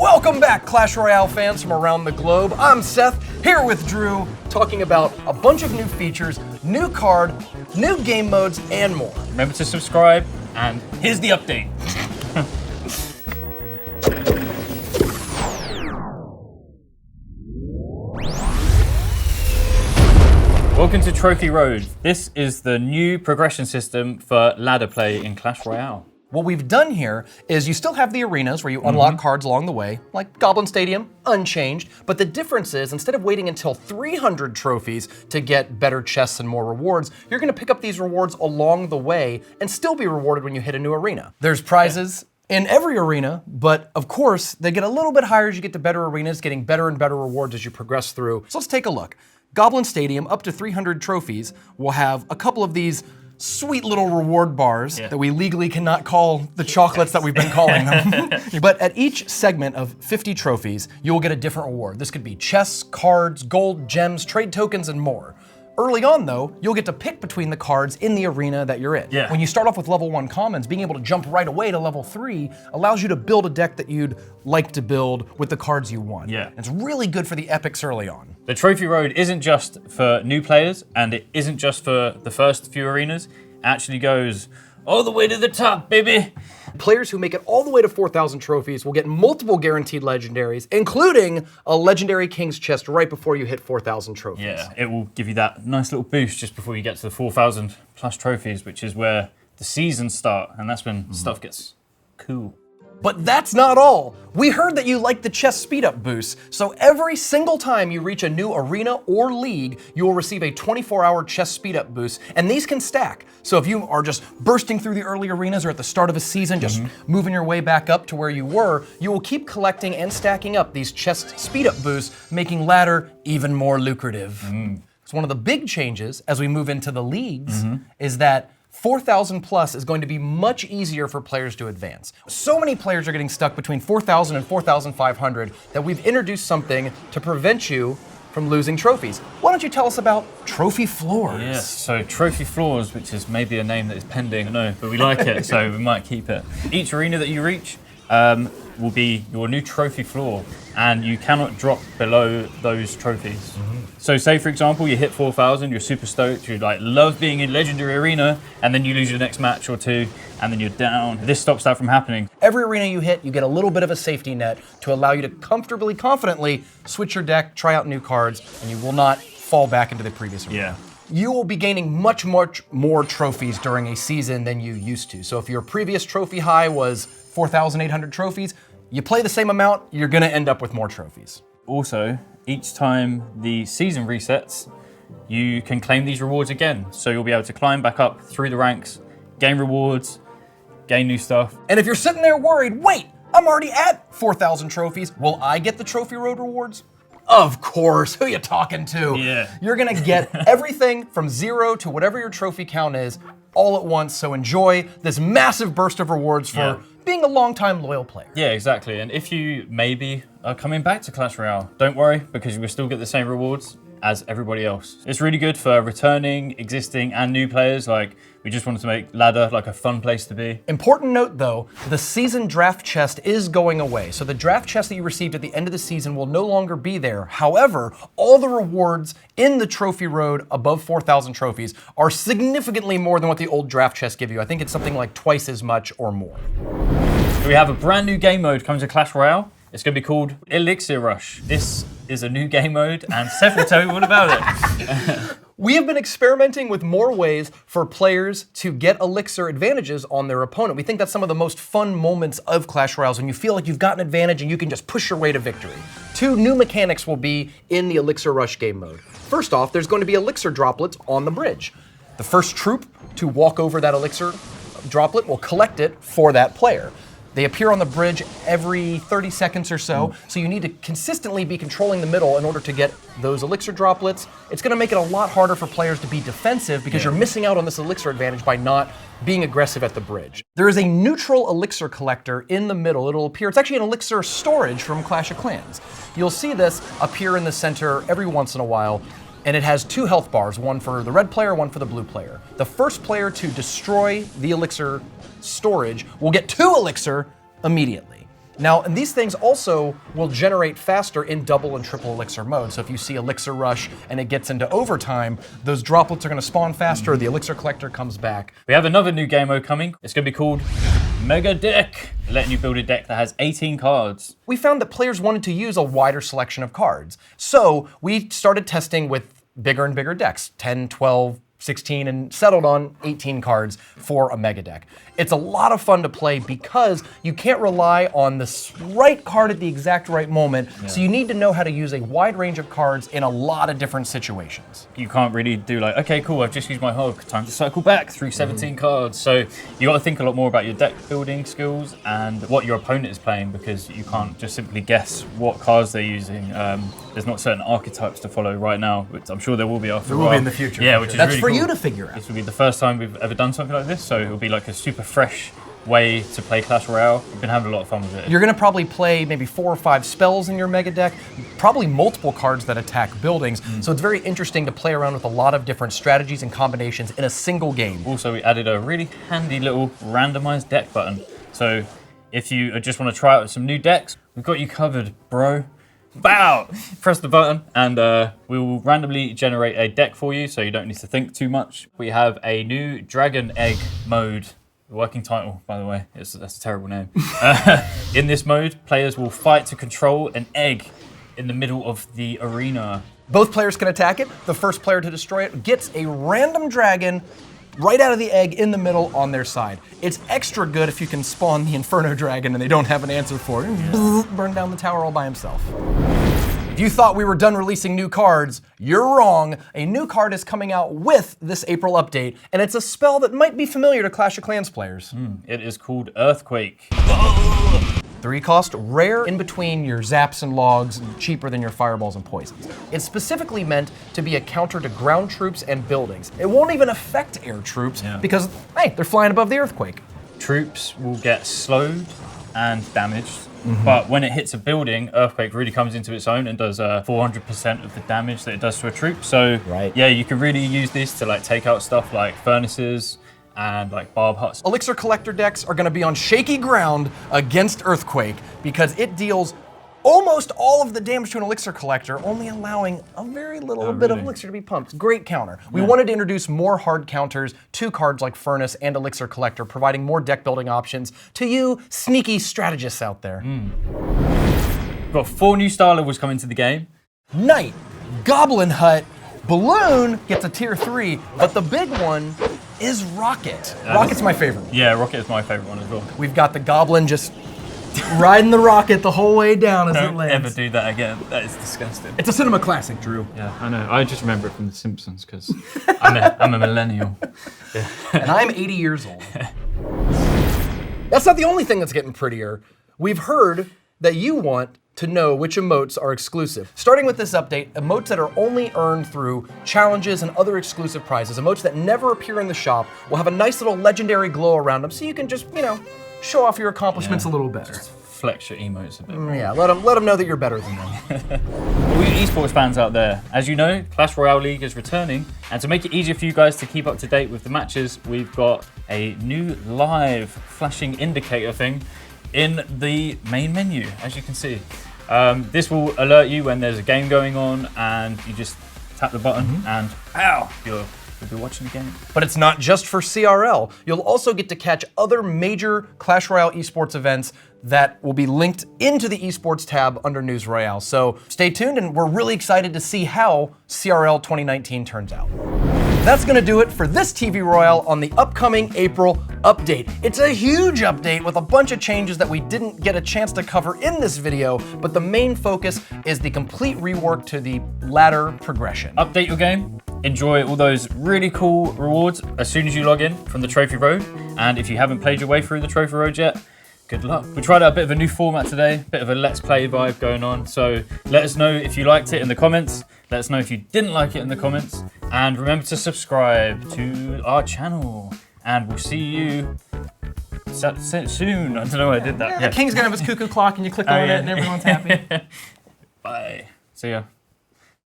Welcome back, Clash Royale fans from around the globe. I'm Seth, here with Drew, talking about a bunch of new features, new card, new game modes, and more. Remember to subscribe, and here's the update. Welcome to Trophy Road. This is the new progression system for ladder play in Clash Royale. What we've done here is you still have the arenas where you unlock cards along the way, like Goblin Stadium, unchanged, but the difference is instead of waiting until 300 trophies to get better chests and more rewards, you're gonna pick up these rewards along the way and still be rewarded when you hit a new arena. There's prizes in every arena, but of course, they get a little bit higher as you get to better arenas, getting better and better rewards as you progress through. So let's take a look. Goblin Stadium, up to 300 trophies, will have a couple of these sweet little reward bars that we legally cannot call the chocolates that we've been calling them. But at each segment of 50 trophies, you will get a different reward. This could be chests, cards, gold, gems, trade tokens, and more. Early on though, you'll get to pick between the cards in the arena that you're in. Yeah. When you start off with level 1 commons, being able to jump right away to level 3 allows you to build a deck that you'd like to build with the cards you want. Yeah. It's really good for the epics early on. The Trophy Road isn't just for new players, and it isn't just for the first few arenas. It actually goes all the way to the top, baby. Players who make it all the way to 4,000 trophies will get multiple guaranteed legendaries, including a legendary King's chest right before you hit 4,000 trophies. Yeah, it will give you that nice little boost just before you get to the 4,000 plus trophies, which is where the seasons start, and that's when stuff gets cool. But that's not all. We heard that you like the chest speed up boost, so every single time you reach a new arena or league, you will receive a 24-hour chest speed up boost, and these can stack. So if you are just bursting through the early arenas or at the start of a season, just moving your way back up to where you were, you will keep collecting and stacking up these chest speed up boosts, making ladder even more lucrative. So one of the big changes as we move into the leagues is that 4,000 plus is going to be much easier for players to advance. So many players are getting stuck between 4,000 and 4,500 that we've introduced something to prevent you from losing trophies. Why don't you tell us about trophy floors? Yes, so trophy floors, which is maybe a name that is pending, no, but we like it, so we might keep it. Each arena that you reach will be your new trophy floor, and you cannot drop below those trophies. So say for example, you hit 4,000, you're super stoked, you like love being in Legendary Arena, and then you lose your next match or two, and then you're down. This stops that from happening. Every arena you hit, you get a little bit of a safety net to allow you to comfortably, confidently switch your deck, try out new cards, and you will not fall back into the previous arena. Yeah. You will be gaining much more trophies during a season than you used to. So if your previous trophy high was 4,800 trophies, you play the same amount, you're gonna end up with more trophies. Also, each time the season resets, you can claim these rewards again. So you'll be able to climb back up through the ranks, gain rewards, gain new stuff. And if you're sitting there worried, wait, I'm already at 4,000 trophies, will I get the Trophy Road rewards? Of course, who you talking to? Yeah. You're gonna get everything from 0 to whatever your trophy count is all at once, so enjoy this massive burst of rewards for being a long-time loyal player. Yeah, exactly. And if you maybe are coming back to Clash Royale, don't worry, because you will still get the same rewards as everybody else. It's really good for returning, existing, and new players. Like, we just wanted to make ladder like a fun place to be. Important note though, the season draft chest is going away. So the draft chest that you received at the end of the season will no longer be there. However, all the rewards in the Trophy Road above 4,000 trophies are significantly more than what the old draft chests give you. I think it's something like twice as much or more. So we have a brand new game mode coming to Clash Royale. It's going to be called Elixir Rush. This is a new game mode, and Seth will tell you all about it. We have been experimenting with more ways for players to get Elixir advantages on their opponent. We think that's some of the most fun moments of Clash Royale, when you feel like you've got an advantage and you can just push your way to victory. 2 new mechanics will be in the Elixir Rush game mode. First off, there's going to be Elixir droplets on the bridge. The first troop to walk over that Elixir droplet will collect it for that player. They appear on the bridge every 30 seconds or so, so you need to consistently be controlling the middle in order to get those Elixir droplets. It's gonna make it a lot harder for players to be defensive because you're missing out on this Elixir advantage by not being aggressive at the bridge. There is a neutral Elixir collector in the middle. It'll appear, it's actually an Elixir storage from Clash of Clans. You'll see this appear in the center every once in a while, and it has 2 health bars, one for the red player, one for the blue player. The first player to destroy the Elixir storage will get 2 Elixir immediately. Now, and these things also will generate faster in double and triple elixir mode. So if you see Elixir Rush and it gets into overtime, those droplets are going to spawn faster, the elixir collector comes back. We have another new game mode coming. It's going to be called Mega Deck, letting you build a deck that has 18 cards. We found that players wanted to use a wider selection of cards. So we started testing with bigger and bigger decks, 10, 12, 16, and settled on 18 cards for a mega deck. It's a lot of fun to play because you can't rely on the right card at the exact right moment, so you need to know how to use a wide range of cards in a lot of different situations. You can't really do like, okay, cool, I've just used my hog, time to cycle back through 17 cards. So you got to think a lot more about your deck building skills and what your opponent is playing, because you can't just simply guess what cards they're using. There's not certain archetypes to follow right now, which I'm sure there will be after a while. There will be in the future. Yeah, which is That's really for cool. you to figure out. This will be the first time we've ever done something like this, so it'll be like a super fresh way to play Clash Royale. We've been having a lot of fun with it. You're gonna probably play maybe 4 or 5 spells in your mega deck, probably multiple cards that attack buildings. So it's very interesting to play around with a lot of different strategies and combinations in a single game. Also, we added a really handy little randomized deck button. So if you just want to try out some new decks, we've got you covered, bro. Bow! Press the button and we will randomly generate a deck for you, so you don't need to think too much. We have a new Dragon Egg mode. The working title, by the way, that's a terrible name. In this mode, players will fight to control an egg in the middle of the arena. Both players can attack it. The first player to destroy it gets a random dragon right out of the egg in the middle on their side. It's extra good if you can spawn the Inferno Dragon and they don't have an answer for it. Burn down the tower all by himself. If you thought we were done releasing new cards, you're wrong. A new card is coming out with this April update, and it's a spell that might be familiar to Clash of Clans players. It is called Earthquake. 3 cost, rare in between your zaps and logs, and cheaper than your fireballs and poisons. It's specifically meant to be a counter to ground troops and buildings. It won't even affect air troops because, hey, they're flying above the earthquake. Troops will get slowed and damaged, but when it hits a building, Earthquake really comes into its own and does 400% of the damage that it does to a troop. So yeah, you can really use this to like take out stuff like furnaces and like barb huts. Elixir collector decks are gonna be on shaky ground against Earthquake because it deals almost all of the damage to an elixir collector, only allowing a very little bit of elixir to be pumped. Great counter. We wanted to introduce more hard counters to cards like Furnace and Elixir Collector, providing more deck building options to you sneaky strategists out there. We've got 4 new star levels coming to the game. Knight, Goblin Hut, Balloon gets a tier 3, but the big one is Rocket. Rocket's my favorite. Yeah, Rocket is my favorite one as well. We've got the Goblin just riding the rocket the whole way down as it lands. Don't ever do that again. That is disgusting. It's a cinema classic, Drew. Yeah, I know. I just remember it from The Simpsons because I'm a millennial. Yeah. And I'm 80 years old. That's not the only thing that's getting prettier. We've heard that you want to know which emotes are exclusive. Starting with this update, emotes that are only earned through challenges and other exclusive prizes, emotes that never appear in the shop, will have a nice little legendary glow around them so you can just, you know, show off your accomplishments a little better. Just flex your emotes a bit. Yeah, let them know that you're better than them. All you esports fans out there, as you know, Clash Royale League is returning, and to make it easier for you guys to keep up to date with the matches, we've got a new live flashing indicator thing in the main menu, as you can see. This will alert you when there's a game going on, and you just tap the button and ow, you'll be watching the game. But it's not just for CRL. You'll also get to catch other major Clash Royale esports events that will be linked into the esports tab under News Royale. So stay tuned, and we're really excited to see how CRL 2019 turns out. That's gonna do it for this TV Royale on the upcoming April update. It's a huge update with a bunch of changes that we didn't get a chance to cover in this video, but the main focus is the complete rework to the ladder progression. Update your game, enjoy all those really cool rewards as soon as you log in from the Trophy Road, and if you haven't played your way through the Trophy Road yet, good luck. We tried out a bit of a new format today, bit of a let's play vibe going on, so let us know if you liked it in the comments, let us know if you didn't like it in the comments, and remember to subscribe to our channel, and we'll see you soon. I don't know why I did that. The king's gonna have his cuckoo clock and you click on it and everyone's happy. Bye. See ya.